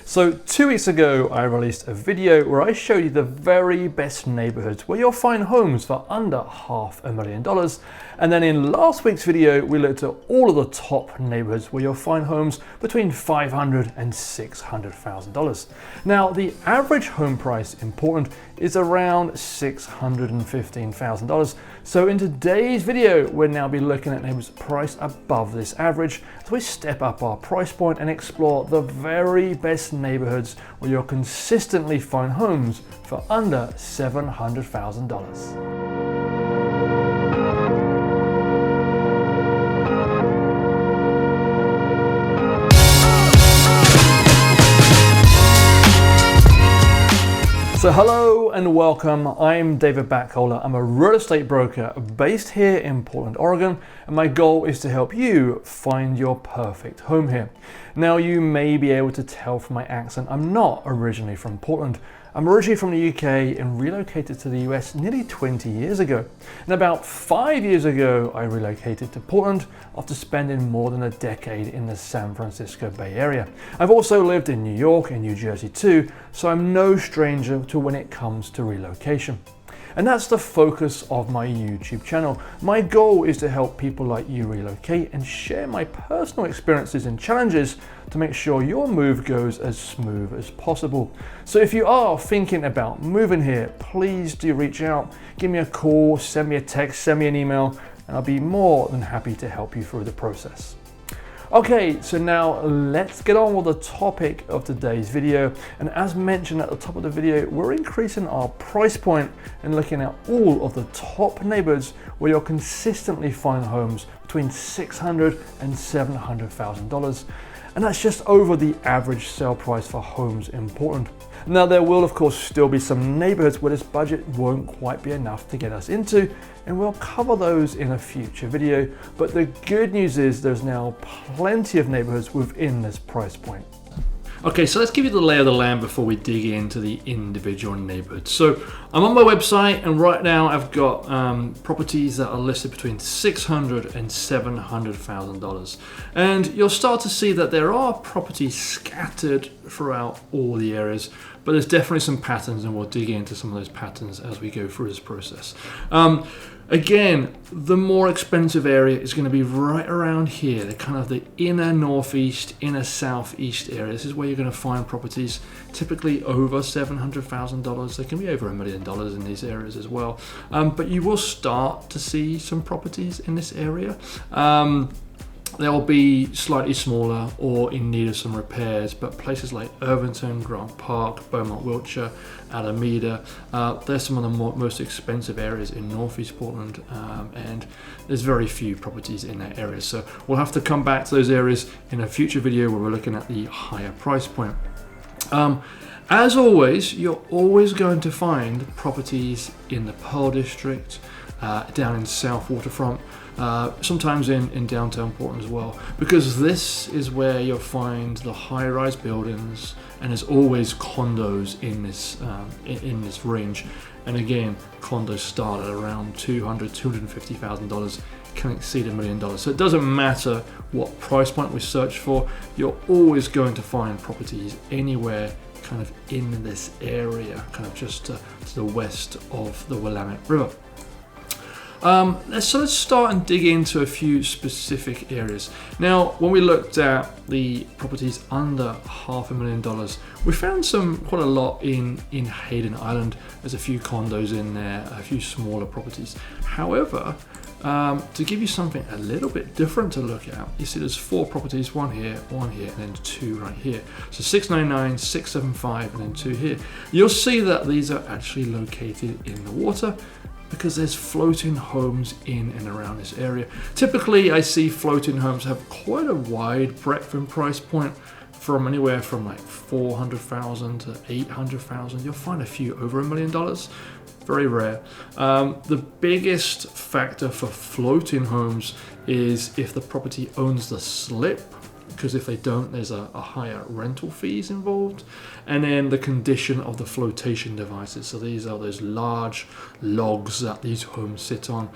So 2 weeks ago, I released a video where I showed you the very best neighborhoods where you'll find homes for under $500,000. And then in last week's video, we looked at all of the top neighborhoods where you'll find homes between $500,000 and $600,000. Now, the average home price in Portland is around $615,000. So in today's video, we'll now be looking at neighborhoods priced above this average as we step up our price point and explore the very best neighborhoods where you'll consistently find homes for under $700,000. So hello and welcome, I'm David Backholer. I'm a real estate broker based here in Portland, Oregon, and my goal is to help you find your perfect home here. Now, you may be able to tell from my accent, I'm not originally from Portland. I'm originally from the UK and relocated to the US nearly 20 years ago. And about 5 years ago, I relocated to Portland after spending more than a decade in the San Francisco Bay Area. I've also lived in New York and New Jersey too, so I'm no stranger to when it comes to relocation. And that's the focus of my YouTube channel. My goal is to help people like you relocate and share my personal experiences and challenges to make sure your move goes as smooth as possible. So if you are thinking about moving here, please do reach out, give me a call, send me a text, send me an email, and I'll be more than happy to help you through the process. Okay, so now let's get on with the topic of today's video. And as mentioned at the top of the video, we're increasing our price point and looking at all of the top neighborhoods where you'll consistently find homes between $600,000 and $700,000. And that's just over the average sale price for homes in Portland. Now, there will of course still be some neighborhoods where this budget won't quite be enough to get us into, and we'll cover those in a future video. But the good news is there's now plenty of neighborhoods within this price point. Okay, so let's give you the lay of the land before we dig into the individual neighborhoods. So I'm on my website, and right now I've got properties that are listed between $600,000 and $700,000. And you'll start to see that there are properties scattered throughout all the areas, but there's definitely some patterns, and we'll dig into some of those patterns as we go through this process. Again, the more expensive area is going to be right around here, the kind of the inner northeast, inner southeast area. This is where you're going to find properties typically over $700,000. They can be over $1 million in these areas as well. But you will start to see some properties in this area. They'll be slightly smaller or in need of some repairs, but places like Irvington, Grant Park, Beaumont, Wiltshire, Alameda, they're some of the most expensive areas in Northeast Portland, and there's very few properties in that area. So we'll have to come back to those areas in a future video where we're looking at the higher price point. As always, you're always going to find properties in the Pearl District, down in South Waterfront, sometimes in downtown Portland as well, because this is where you'll find the high-rise buildings, and there's always condos in this range. And again, condos start at around $250,000, can exceed $1 million. So it doesn't matter what price point we search for, you're always going to find properties anywhere kind of in this area, kind of just to the west of the Willamette River. So let's start and dig into a few specific areas. Now, when we looked at the properties under $500,000, we found quite a lot in Hayden Island. There's a few condos in there, a few smaller properties. However, to give you something a little bit different to look at, you see there's 4 properties, one here, and then 2 right here. So 699, 675, and then 2 here. You'll see that these are actually located in the water, because there's floating homes in and around this area. Typically, I see floating homes have quite a wide breadth and price point, from anywhere from like $400,000 to $800,000. You'll find a few over $1 million. Very rare. The biggest factor for floating homes is if the property owns the slip, because if they don't, there's a higher rental fees involved. And then the condition of the flotation devices. So these are those large logs that these homes sit on.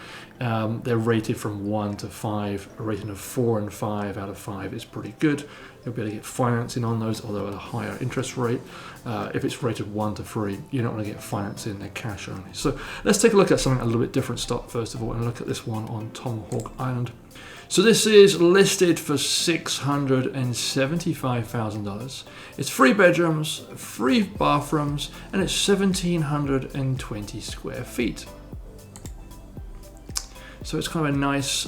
They're rated from 1 to 5. A rating of 4 and 5 out of 5 is pretty good. You'll be able to get financing on those, although at a higher interest rate. If it's rated 1 to 3, you're not going to get financing, they're cash only. So let's take a look at something a little bit different first of all, and look at this one on Tomahawk Island. So this is listed for $675,000. It's 3 bedrooms, 3 bathrooms, and it's 1,720 square feet. So it's kind of a nice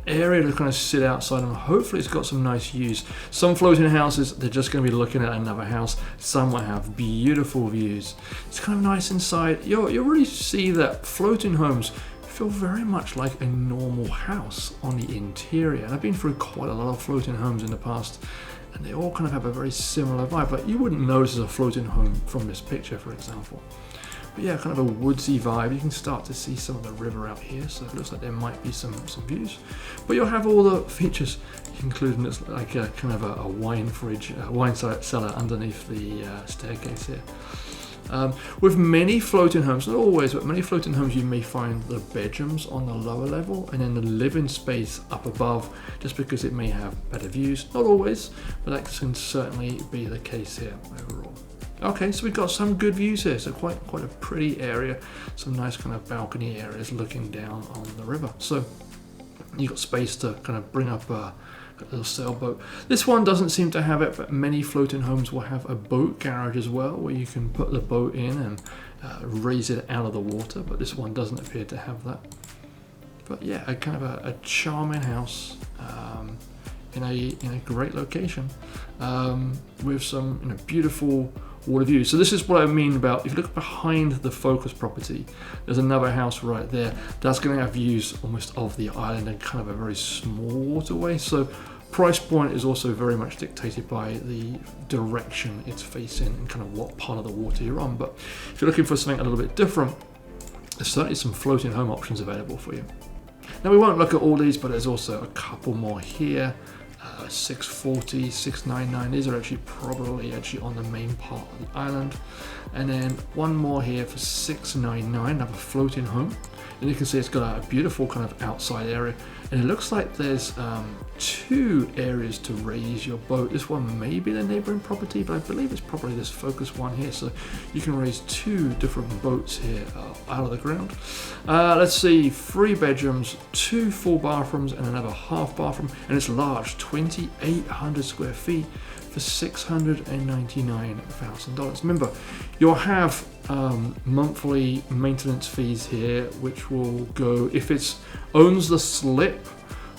area to kind of sit outside, and hopefully it's got some nice views. Some floating houses, they're just going to be looking at another house. Some will have beautiful views. It's kind of nice inside. You'll really see that floating homes feel very much like a normal house on the interior. And I've been through quite a lot of floating homes in the past, and they all kind of have a very similar vibe. Like, you wouldn't know this is a floating home from this picture, for example. But yeah, kind of a woodsy vibe. You can start to see some of the river out here, so it looks like there might be some views. But you'll have all the features, including this, like a kind of a wine fridge, wine cellar underneath the staircase here. With many floating homes, not always, but many floating homes, you may find the bedrooms on the lower level and then the living space up above, just because it may have better views. Not always, but that can certainly be the case here overall. Okay, so we've got some good views here, so quite a pretty area, some nice kind of balcony areas looking down on the river. So you've got space to kind of bring up a little sailboat. This one doesn't seem to have it, but many floating homes will have a boat garage as well, where you can put the boat in and raise it out of the water, but this one doesn't appear to have that. But yeah, a kind of a charming house in a great location with some beautiful water views. So this is what I mean about, if you look behind the focus property, there's another house right there that's going to have views almost of the island and kind of a very small waterway. So price point is also very much dictated by the direction it's facing and kind of what part of the water you're on. But if you're looking for something a little bit different, there's certainly some floating home options available for you. Now, we won't look at all these, but there's also a couple more here. 640, 699. These are probably on the main part of the island. And then one more here for 699, another floating home. And you can see it's got a beautiful kind of outside area. And it looks like there's 2 areas to raise your boat. This one may be the neighboring property, but I believe it's probably this focus one here. So you can raise 2 different boats here out of the ground. Let's see, 3 bedrooms, 2 full bathrooms, and another half bathroom. And it's large, 2,800 square feet for $699,000. Remember, you'll have monthly maintenance fees here, which will go, if it owns the slip,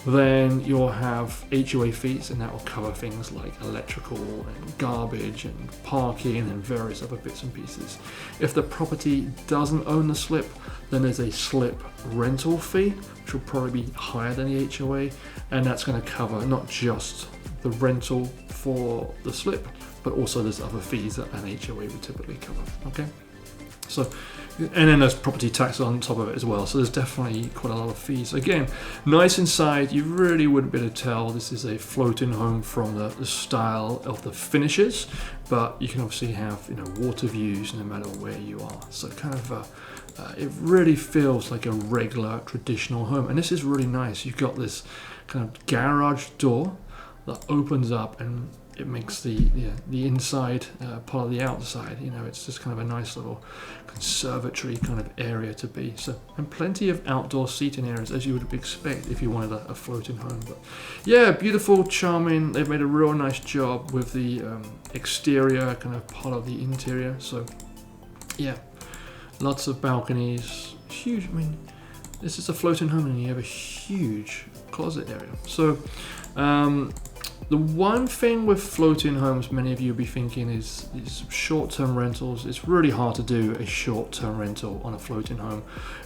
then you'll have HOA fees, and that will cover things like electrical and garbage and parking and various other bits and pieces. If the property doesn't own the slip, then there's a slip rental fee, which will probably be higher than the HOA, and that's going to cover not just the rental for the slip, but also there's other fees that an HOA would typically cover. Okay, so, and then there's property tax on top of it as well, so there's definitely quite a lot of fees. Again, nice inside. You really wouldn't be able to tell this is a floating home from the style of the finishes, but you can obviously have water views no matter where you are. So kind of it really feels like a regular traditional home, and this is really nice. You've got this kind of garage door that opens up, and it makes the inside part of the outside. It's just kind of a nice little conservatory kind of area to be. So, and plenty of outdoor seating areas, as you would expect if you wanted a floating home. But yeah, beautiful, charming. They've made a real nice job with the exterior kind of part of the interior. So yeah, lots of balconies, huge. I mean, this is a floating home, and you have a huge closet area. So the one thing with floating homes, many of you will be thinking, is short-term rentals. It's really hard to do a short-term rental on a floating home.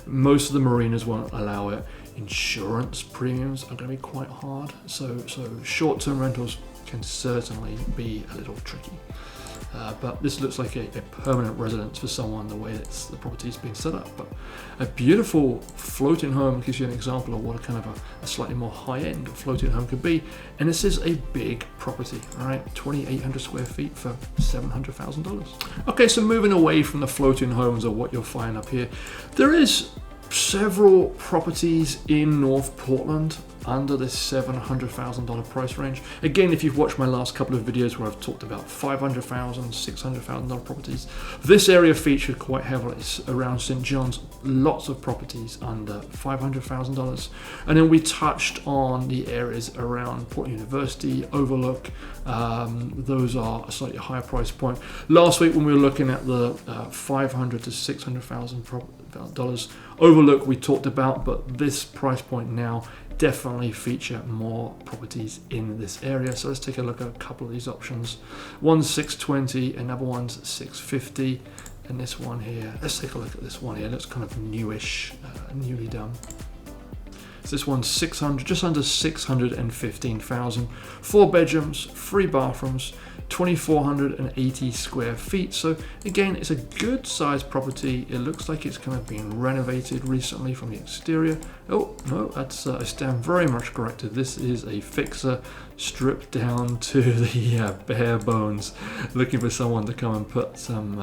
Most of the marinas won't allow it. Insurance premiums are going to be quite hard. So short-term rentals can certainly be a little tricky. But this looks like a permanent residence for someone, the way the property's been set up. But a beautiful floating home gives you an example of what a kind of a slightly more high-end floating home could be. And this is a big property, all right? 2,800 square feet for $700,000. Okay, so moving away from the floating homes or what you'll find up here, there is several properties in North Portland under this $700,000 price range. Again, if you've watched my last couple of videos where I've talked about $500,000, $600,000 properties, this area featured quite heavily. It's around St. John's, lots of properties under $500,000. And then we touched on the areas around Port University, Overlook. Those are a slightly higher price point. Last week when we were looking at the $500,000 to $600,000 Overlook we talked about, but this price point now definitely feature more properties in this area. So let's take a look at a couple of these options. One's 620, another one's 650, and this one here, let's take a look at this one here. It looks kind of newish, newly done. So this one's 600, just under 615,000. 4 bedrooms, 3 bathrooms, 2,480 square feet. So again, it's a good sized property. It looks like it's kind of been renovated recently from the exterior. Oh no, that's I stand very much corrected. This is a fixer, stripped down to the bare bones, looking for someone to come and put some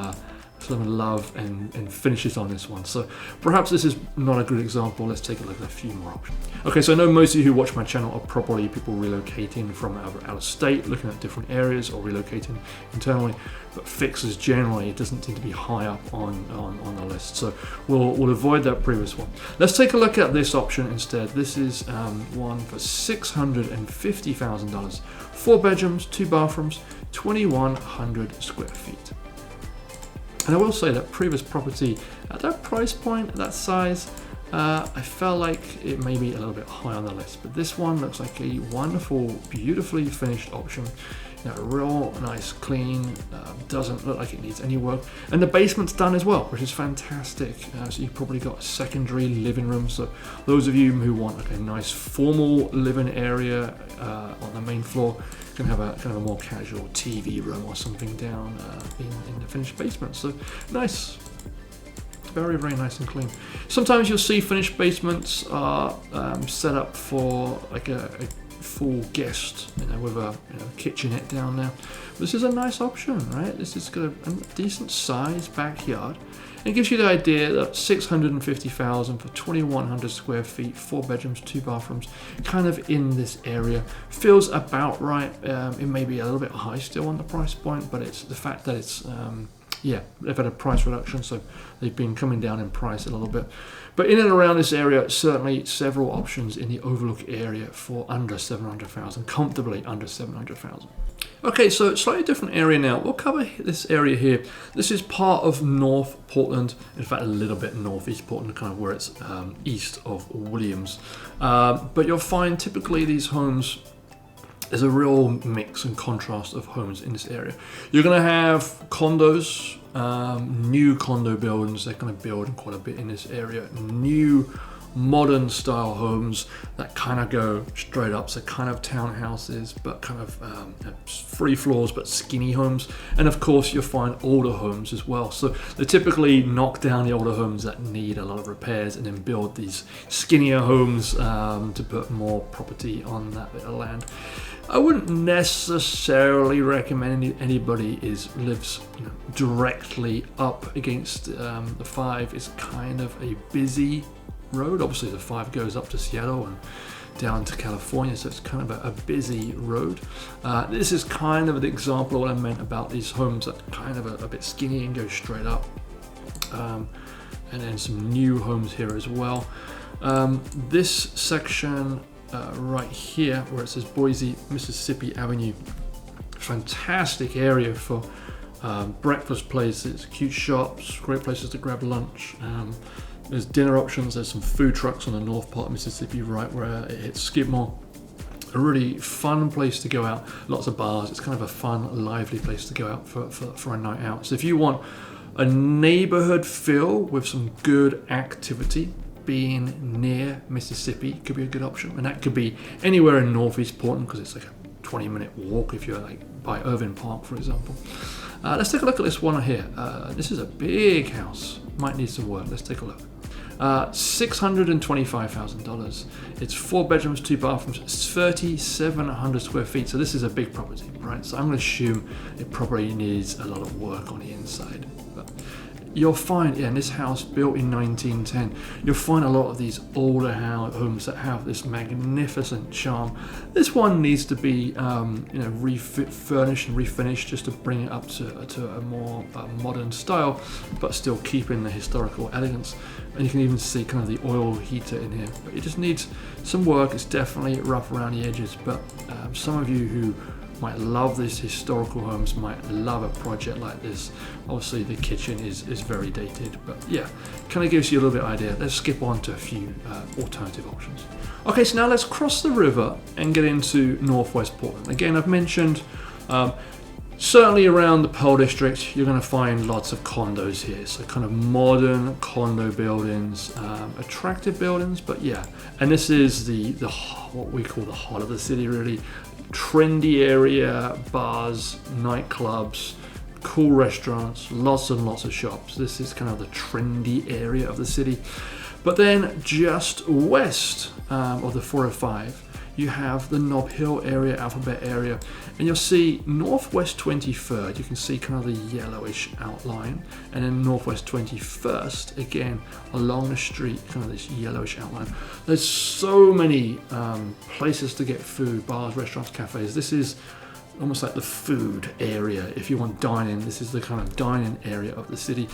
love and finishes on this one. So perhaps this is not a good example. Let's take a look at a few more options. Okay, so I know most of you who watch my channel are probably people relocating from out of state, looking at different areas, or relocating internally, but fixers generally, it doesn't seem to be high up on the list. So we'll avoid that previous one. Let's take a look at this option instead. This is one for $650,000. 4 bedrooms, 2 bathrooms, 2,100 square feet. And I will say that previous property at that price point, at that size, I felt like it may be a little bit high on the list. But this one looks like a wonderful, beautifully finished option. You know, real nice, clean, doesn't look like it needs any work. And the basement's done as well, which is fantastic. So you've probably got a secondary living room. So those of you who want like a nice formal living area on the main floor, can have a kind of a more casual TV room or something down in the finished basement. So nice, very, very nice and clean. Sometimes you'll see finished basements are set up for like a full guest, you know, with a kitchenette down there. This is a nice option, right? This has got a decent size backyard. It gives you the idea that $650,000 for 2,100 square feet, 4 bedrooms, 2 bathrooms, kind of in this area. Feels about right. It may be a little bit high still on the price point, but it's the fact that it's, they've had a price reduction, so they've been coming down in price a little bit. But in and around this area, certainly several options in the Overlook area for under 700,000, comfortably under 700,000. Okay, so slightly different area now. We'll cover this area here. This is part of North Portland, in fact a little bit northeast Portland, kind of where it's east of Williams. But you'll find typically these homes, there's a real mix and contrast of homes in this area. You're going to have condos, new condo buildings. They're going to build quite a bit in this area. New modern style homes that kind of go straight up, so kind of townhouses, but kind of 3 floors but skinny homes. And of course you'll find older homes as well, so they typically knock down the older homes that need a lot of repairs and then build these skinnier homes to put more property on that bit of land. I wouldn't necessarily recommend anybody lives directly up against the 5. It's kind of a busy road. Obviously the 5 goes up to Seattle and down to California, so it's kind of a busy road. This is kind of the example of what I meant about these homes that are kind of a bit skinny and go straight up. And then some new homes here as well. This section right here where it says Boise, Mississippi Avenue, fantastic area for breakfast places, cute shops, great places to grab lunch. There's dinner options. There's some food trucks on the north part of Mississippi, right where it hits Skidmore. A really fun place to go out. Lots of bars. It's kind of a fun, lively place to go out for a night out. So if you want a neighborhood feel with some good activity, being near Mississippi could be a good option. And that could be anywhere in northeast Portland, because it's like a 20-minute walk if you're like by Irving Park, for example. Let's take a look at this one here. This is a big house. Might need some work. Let's take a look. $625,000. It's 4 bedrooms, 2 bathrooms. It's 3,700 square feet. So this is a big property, right? So I'm going to assume it probably needs a lot of work on the inside. But you'll find, in this house built in 1910, you'll find a lot of these older homes that have this magnificent charm. This one needs to be furnished and refinished just to bring it up to a more modern style, but still keeping the historical elegance. And you can even see kind of the oil heater in here, but it just needs some work. It's definitely rough around the edges, but some of you who might love these historical homes might love a project like this. Obviously the kitchen is very dated, but yeah, kind of gives you a little bit of idea. Let's skip on to a few alternative options. Okay, so now let's cross the river and get into northwest Portland. Again, I've mentioned certainly around the Pearl District, you're going to find lots of condos here. So kind of modern condo buildings, attractive buildings, but yeah. And this is the what we call the heart of the city, really. Trendy area, bars, nightclubs, cool restaurants, lots and lots of shops. This is kind of the trendy area of the city. But then just west of the 405, you have the Nob Hill area, Alphabet area, and you'll see northwest 23rd, you can see kind of the yellowish outline, and then northwest 21st, again, along the street, kind of this yellowish outline. There's so many places to get food, bars, restaurants, cafes. This is almost like the food area. If you want dining, this is the kind of dining area of the city.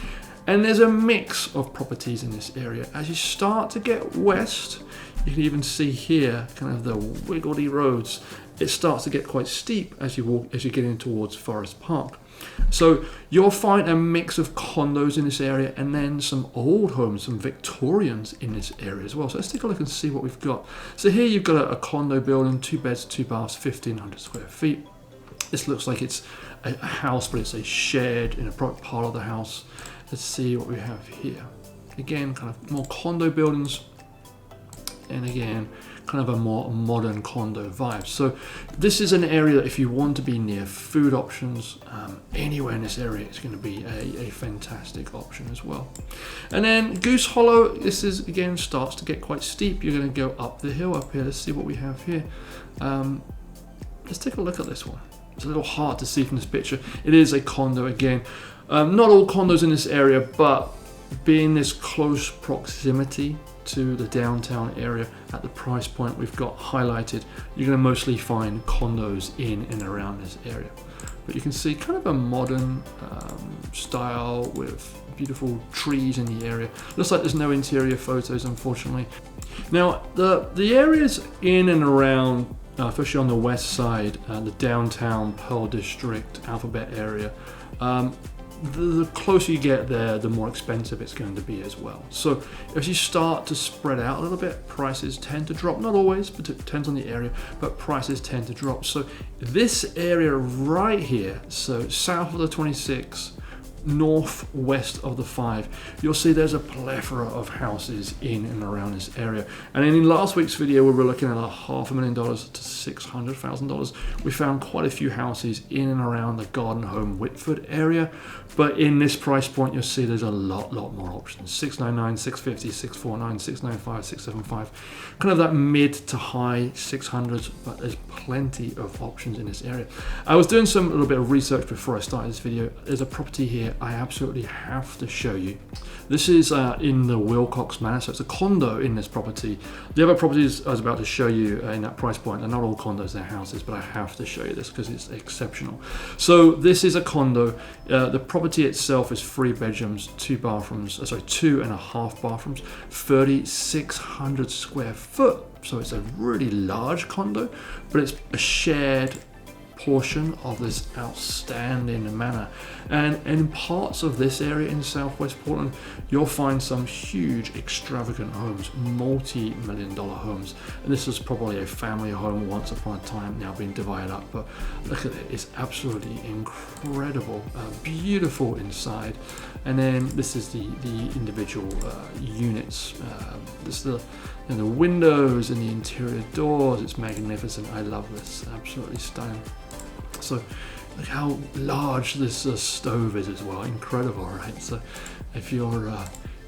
And there's a mix of properties in this area. As you start to get west, you can even see here kind of the wiggly roads. It starts to get quite steep as you get in towards Forest Park. So you'll find a mix of condos in this area and then some old homes, some Victorians in this area as well. So let's take a look and see what we've got. So here you've got a condo building, 2 beds, 2 baths, 1,500 square feet. This looks like it's a house, but it's a shared in a part of the house. Let's see what we have here. Again, kind of more condo buildings, and again, kind of a more modern condo vibe. So this is an area that if you want to be near food options, anywhere in this area, it's going to be a fantastic option as well. And then Goose Hollow, this is again starts to get quite steep. You're going to go up the hill up here. Let's see what we have here. Let's take a look at this one. It's a little hard to see from this picture. It is a condo again. Not all condos in this area, but being this close proximity to the downtown area at the price point we've got highlighted, you're going to mostly find condos in and around this area. But you can see kind of a modern style with beautiful trees in the area. Looks like there's no interior photos, unfortunately. Now, the areas in and around, especially on the west side, the downtown Pearl District, Alphabet area, the closer you get there, the more expensive it's going to be as well. So as you start to spread out a little bit, prices tend to drop. Not always, but it depends on the area, but prices tend to drop. So this area right here, so south of the 26, northwest of the 5, you'll see there's a plethora of houses in and around this area. And in last week's video, we were looking at $500,000 to $600,000. We found quite a few houses in and around the Garden Home Whitford area, but in this price point, you'll see there's a lot more options. 699, 650, 649, 695, 675, kind of that mid to high 600s, but there's plenty of options in this area. I was doing a little bit of research before I started this video. There's a property here I absolutely have to show you. This is in the Wilcox Manor, so it's a condo in this property. The other properties I was about to show you in that price point, they're not all condos, they're houses, but I have to show you this because it's exceptional. So this is a condo. The property itself is 3 bedrooms, 2 bathrooms, 2.5 bathrooms, 3,600 square foot. So it's a really large condo, but it's a shared portion of this outstanding manor. And in parts of this area in southwest Portland, you'll find some huge extravagant homes, multi-million-dollar homes. And this is probably a family home once upon a time, now being divided up. But look at it, it's absolutely incredible, beautiful inside. And then this is the individual units. This is the windows and the interior doors. It's magnificent. I love this, absolutely stunning. So look how large this stove is as well. Incredible, right? So if you're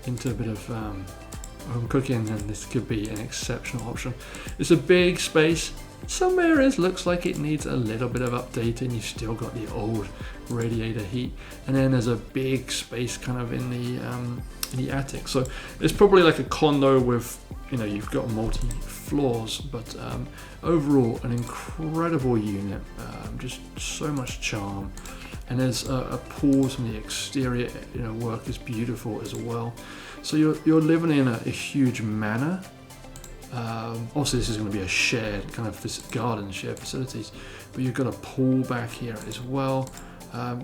into a bit of home cooking, then this could be an exceptional option. It's a big space, Some areas looks like it needs a little bit of updating. You've still got the old radiator heat, and then there's a big space kind of in the attic. So it's probably like a condo with, you know, you've got multi floors, but overall an incredible unit, just so much charm. And there's a pool from the exterior, you know, work is beautiful as well. So you're living in a huge manor. Also, this is going to be a shared kind of this garden, shared facilities, but you've got a pool back here as well.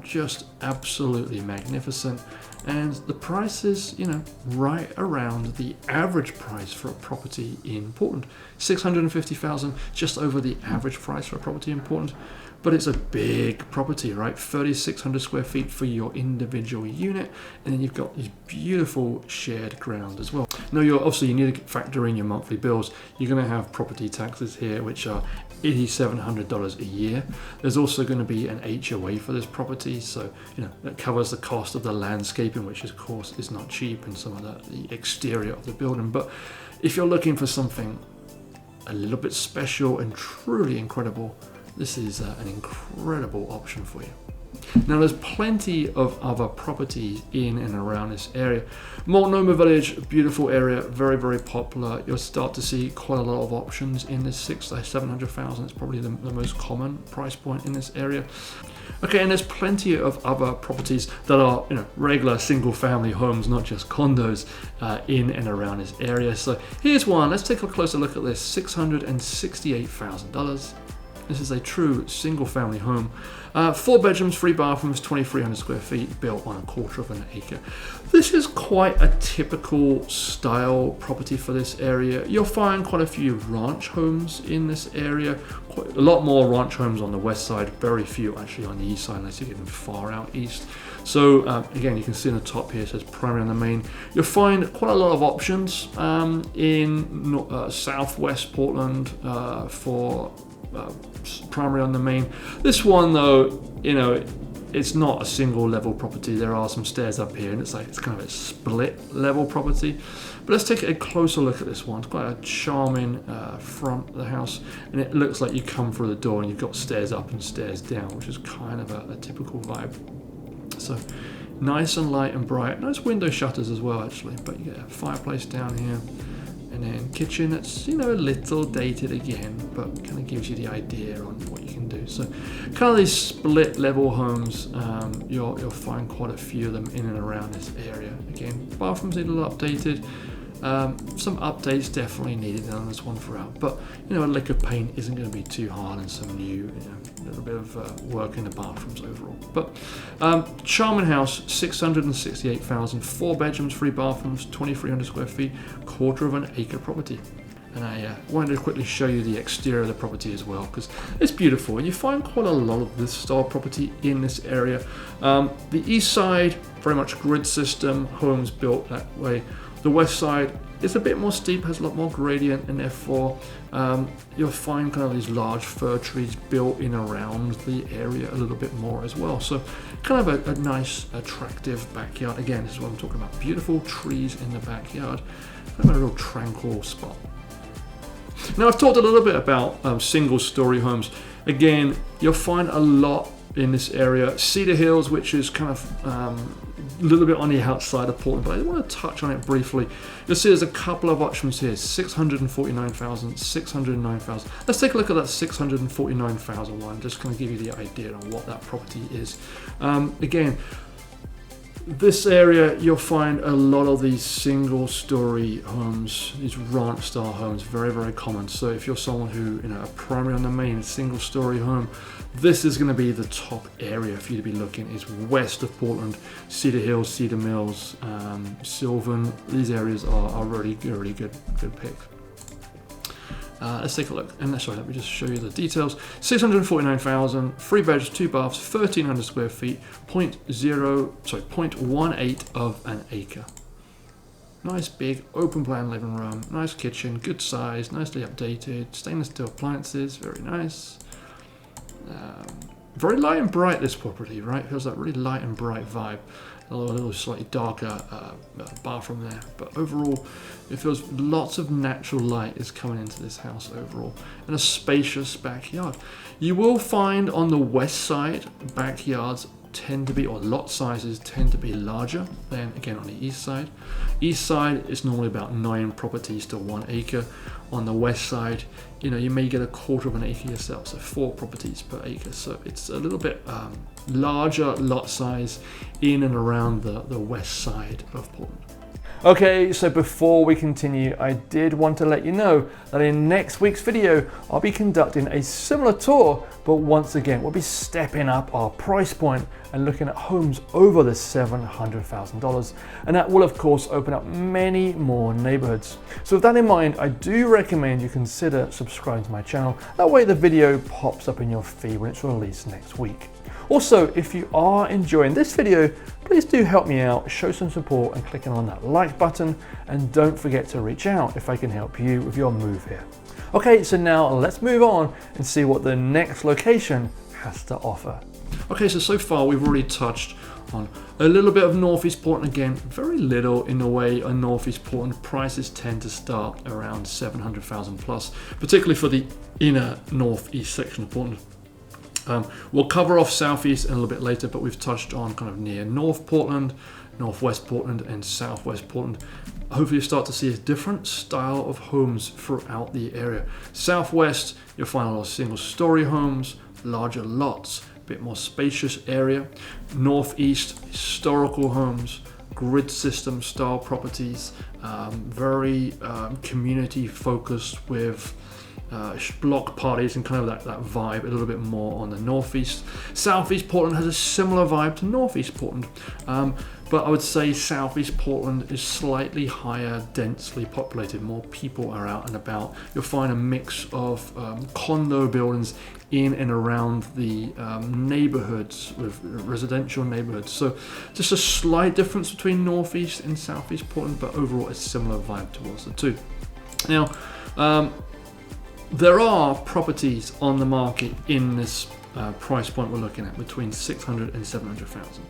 Just absolutely magnificent, and the price is, you know, right around the average price for a property in Portland. 650,000, just over the average price for a property in Portland. But it's a big property, right? 3,600 square feet for your individual unit, and then you've got this beautiful shared ground as well. Now, you need to factor in your monthly bills. You're going to have property taxes here, which are $8,700 a year. There's also going to be an HOA for this property, so you know that covers the cost of the landscaping, which of course is not cheap, and some of the exterior of the building. But if you're looking for something a little bit special and truly incredible, this is an incredible option for you. Now, there's plenty of other properties in and around this area. Multnomah Village, beautiful area, very, very popular. You'll start to see quite a lot of options in this 600,000 to 700,000. It's probably the most common price point in this area. Okay, and there's plenty of other properties that are, you know, regular single-family homes, not just condos, in and around this area. So here's one. Let's take a closer look at this. $668,000. This is a true single-family home. 4 bedrooms, 3 bathrooms, 2,300 square feet, built on a quarter of an acre. This is quite a typical style property for this area. You'll find quite a few ranch homes in this area. Quite a lot more ranch homes on the west side, very few actually on the east side, unless you're getting far out east. So again, you can see on the top here, it says primary on the main. You'll find quite a lot of options in southwest Portland for primary on the main. This one though, you know, it's not a single level property. There are some stairs up here, and it's kind of a split level property. But let's take a closer look at this one. It's quite a charming front of the house, and it looks like you come through the door and you've got stairs up and stairs down, which is kind of a typical vibe. So nice and light and bright. Nice window shutters as well, actually. But you get a fireplace down here. And then kitchen, that's, you know, a little dated again, but kind of gives you the idea on what you can do. So kind of these split level homes, you'll find quite a few of them in and around this area. Again, bathrooms need a little updated. Some updates definitely needed on this one throughout, but you know, a lick of paint isn't going to be too hard, and some new, you know, a little bit of work in the bathrooms overall. But charming house, 668,000, 4 bedrooms, 3 bathrooms, 2,300 square feet, quarter of an acre property. And I wanted to quickly show you the exterior of the property as well, because it's beautiful, and you find quite a lot of this style property in this area. The east side, very much grid system, homes built that way. The west side is a bit more steep, has a lot more gradient, and therefore you'll find kind of these large fir trees built in around the area a little bit more as well. So kind of a nice, attractive backyard. Again, this is what I'm talking about. Beautiful trees in the backyard. Kind of a real tranquil spot. Now, I've talked a little bit about single-story homes. Again, you'll find a lot in this area. Cedar Hills, which is kind of a little bit on the outside of Portland, but I want to touch on it briefly. You'll see there's a couple of options here. 649,000, 609,000. Let's take a look at that 649,000 one. Just kind of give you the idea on what that property is. Again, this area, you'll find a lot of these single-story homes, these ranch-style homes, very, very common. So if you're someone who, you know, a primary on the main, single-story home, this is going to be the top area for you to be looking. Is west of Portland, Cedar Hills, Cedar Mills, Sylvan. These areas are really good picks. Let's take a look. And sorry, let me just show you the details. 649,000, 3 bedrooms, 2 baths, 1,300 square feet, 0.18 of an acre. Nice big open plan living room, nice kitchen, good size, nicely updated, stainless steel appliances, very nice. Very light and bright, this property, right? Feels like really light and bright vibe. A little slightly darker bathroom there, but overall it feels lots of natural light is coming into this house overall, and a spacious backyard. You will find on the west side backyards tend to be, or lot sizes tend to be larger than again on the east side. East side is normally about 9 properties to 1 acre. On the west side, you may get a quarter of an acre yourself, so 4 properties per acre. So it's a little bit larger lot size in and around the west side of Portland. Okay, so before we continue, I did want to let you know that in next week's video, I'll be conducting a similar tour, but once again, we'll be stepping up our price point and looking at homes over the $700,000. And that will of course open up many more neighborhoods. So with that in mind, I do recommend you consider subscribing to my channel. That way the video pops up in your feed when it's released next week. Also, if you are enjoying this video, please do help me out, show some support and clicking on that like button, and don't forget to reach out if I can help you with your move here. Okay, so now let's move on and see what the next location has to offer. Okay, so far we've already touched on a little bit of Northeast Portland. Again, very little in the way of Northeast Portland. Prices tend to start around 700,000 plus, particularly for the inner northeast section of Portland. We'll cover off Southeast a little bit later, but we've touched on kind of near North Portland, Northwest Portland and Southwest Portland. Hopefully you start to see a different style of homes throughout the area. Southwest, you'll find a lot of single story homes, larger lots, a bit more spacious area. Northeast, historical homes, grid system style properties, very community focused with block parties and kind of that vibe a little bit more on the northeast. Southeast Portland has a similar vibe to Northeast Portland, but I would say Southeast Portland is slightly higher densely populated. More people are out and about. You'll find a mix of condo buildings in and around the neighborhoods, with residential neighborhoods. So just a slight difference between Northeast and Southeast Portland, but overall a similar vibe towards the two. Now, there are properties on the market in this price point we're looking at between 600 and 700,000.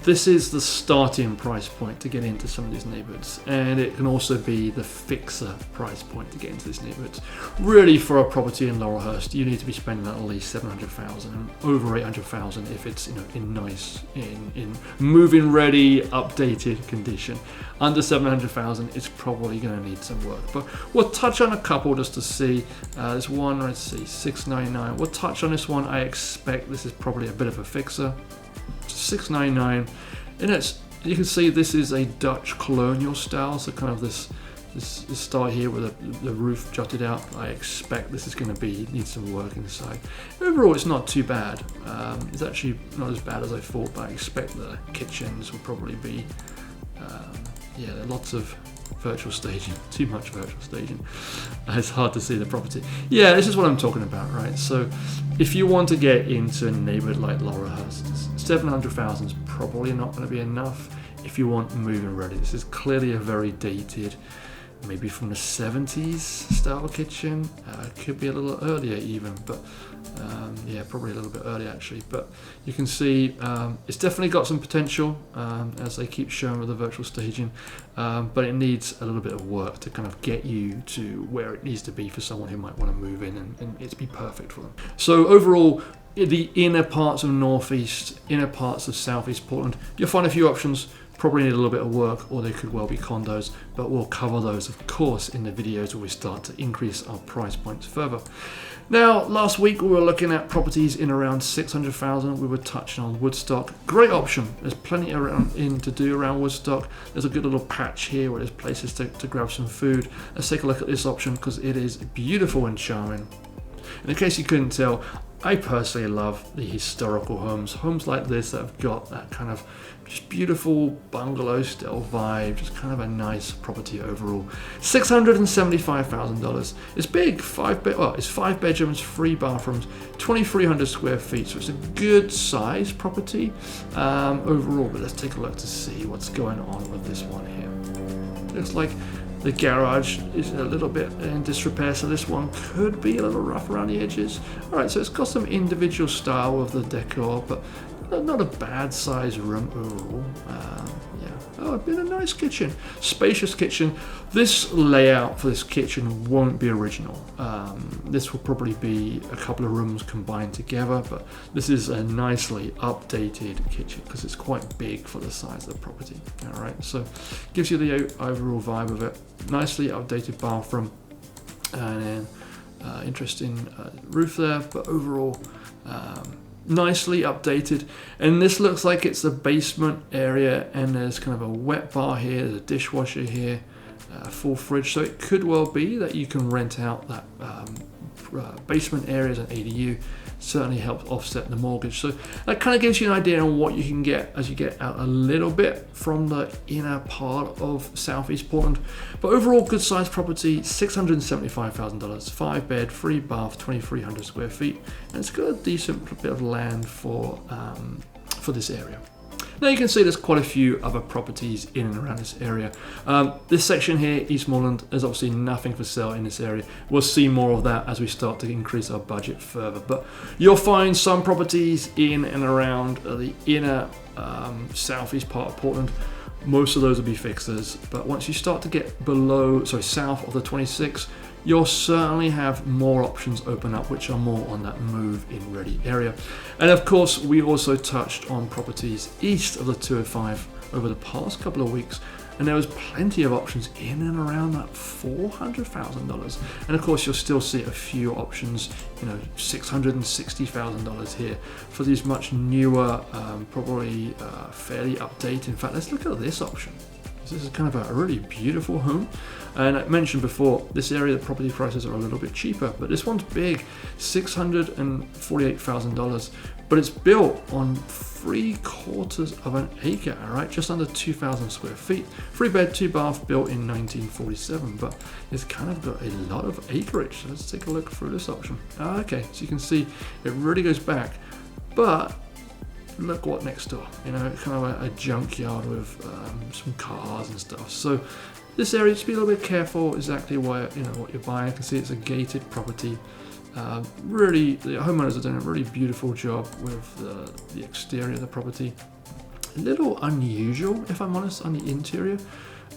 This is the starting price point to get into some of these neighborhoods, and it can also be the fixer price point to get into these neighborhoods. Really, for a property in Laurelhurst, you need to be spending at least 700,000 and over 800,000 if it's in nice, in move-in ready, updated condition. Under 700,000, it's probably going to need some work. But we'll touch on a couple just to see. There's one, let's see, 699. We'll touch on this one. I expect this is probably a bit of a fixer. 699, and you can see this is a Dutch colonial style, so kind of this style here with the roof jutted out. I expect this is going to need some work inside. Overall, it's not too bad. It's actually not as bad as I thought, but I expect the kitchens will probably be yeah, lots of virtual staging, too much virtual staging. It's hard to see the property. Yeah, this is what I'm talking about, right? So if you want to get into a neighborhood like Laurelhurst, 700,000 is probably not going to be enough if you want move-in ready. This is clearly a very dated, maybe from the 70s style kitchen. Could be a little earlier even, but yeah, probably a little bit earlier actually. But you can see it's definitely got some potential, as they keep showing with the virtual staging, but it needs a little bit of work to kind of get you to where it needs to be for someone who might want to move in and it to be perfect for them. So overall, the inner parts of Northeast, inner parts of Southeast Portland, you'll find a few options. Probably need a little bit of work, or they could well be condos, but we'll cover those of course in the videos where we start to increase our price points further. Now, last week we were looking at properties in around 600,000. We were touching on Woodstock. Great option. There's plenty to do around Woodstock. There's a good little patch here where there's places to grab some food. Let's take a look at this option because it is beautiful and charming. And in case you couldn't tell, I personally love the historical homes like this that have got that kind of just beautiful bungalow style vibe, just kind of a nice property overall. $675,000. It's big, it's 5 bedrooms, 3 bathrooms, 2,300 square feet, so it's a good size property overall. But let's take a look to see what's going on with this one here. Looks like The garage is a little bit in disrepair, so this one could be a little rough around the edges. All right, so it's got some individual style of the decor, but not a bad size room overall. Yeah. Oh, it's been a nice kitchen, spacious kitchen. This layout for this kitchen won't be original. This will probably be a couple of rooms combined together, but this is a nicely updated kitchen because it's quite big for the size of the property. All right, so gives you the overall vibe of it. Nicely updated bathroom, and then interesting roof there, but overall nicely updated. And this looks like it's the basement area, and there's kind of a wet bar here, there's a dishwasher here, full fridge, so it could well be that you can rent out that basement area as an ADU. Certainly helps offset the mortgage, so that kind of gives you an idea on what you can get as you get out a little bit from the inner part of Southeast Portland. But overall, good sized property, $675,000, 5 bed, 3 bath, 2,300 square feet, and it's got a decent bit of land for this area. Now you can see there's quite a few other properties in and around this area. This section here, Eastmoreland, there's obviously nothing for sale in this area. We'll see more of that as we start to increase our budget further. But you'll find some properties in and around the inner southeast part of Portland. Most of those will be fixers, but once you start to get south of the 26, you'll certainly have more options open up, which are more on that move-in ready area. And of course, we also touched on properties east of the 205 over the past couple of weeks, and there was plenty of options in and around that $400,000. And of course, you'll still see a few options, $660,000 here for these much newer, probably fairly updated. In fact, let's look at this option. This is kind of a really beautiful home, and I mentioned before, this area the property prices are a little bit cheaper, but this one's big, $648,000, but it's built on 3/4 of an acre, all right, just under 2,000 square feet, 3 bed, 2 bath, built in 1947, but it's kind of got a lot of acreage. So let's take a look through this option. Okay, so you can see it really goes back, but look what next door, kind of a junkyard with some cars and stuff. So this area, just be a little bit careful exactly what you're buying. You can see it's a gated property. Really, the homeowners are doing a really beautiful job with the exterior of the property. A little unusual, if I'm honest, on the interior.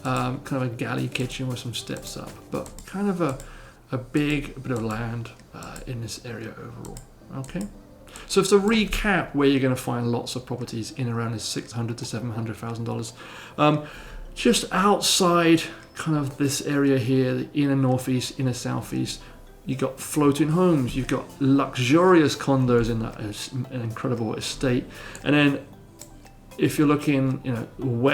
Kind of a galley kitchen with some steps up, but kind of a big bit of land in this area overall. Okay. So to recap where you're going to find lots of properties in around this $600,000 to $700,000, just outside kind of this area here, the inner northeast, inner southeast, you've got floating homes, you've got luxurious condos in that an incredible estate, and then if you're looking,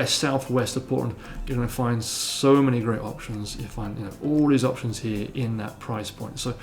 southwest of Portland, you're going to find so many great options. You find, all these options here in that price point. So,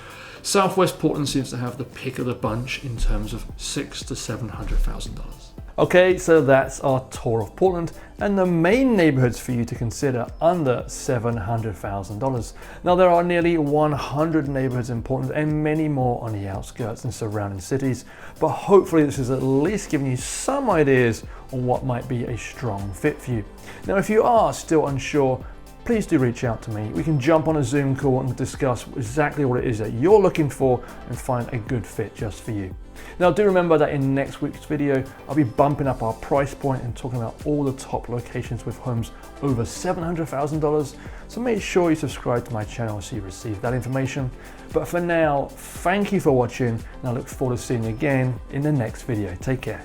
Southwest Portland seems to have the pick of the bunch in terms of $600,000 to $700,000. Okay, so that's our tour of Portland and the main neighborhoods for you to consider under $700,000. Now, there are nearly 100 neighborhoods in Portland and many more on the outskirts and surrounding cities, but hopefully this is at least giving you some ideas on what might be a strong fit for you. Now, if you are still unsure, please do reach out to me. We can jump on a Zoom call and discuss exactly what it is that you're looking for and find a good fit just for you. Now, do remember that in next week's video, I'll be bumping up our price point and talking about all the top locations with homes over $700,000. So make sure you subscribe to my channel so you receive that information. But for now, thank you for watching, and I look forward to seeing you again in the next video. Take care.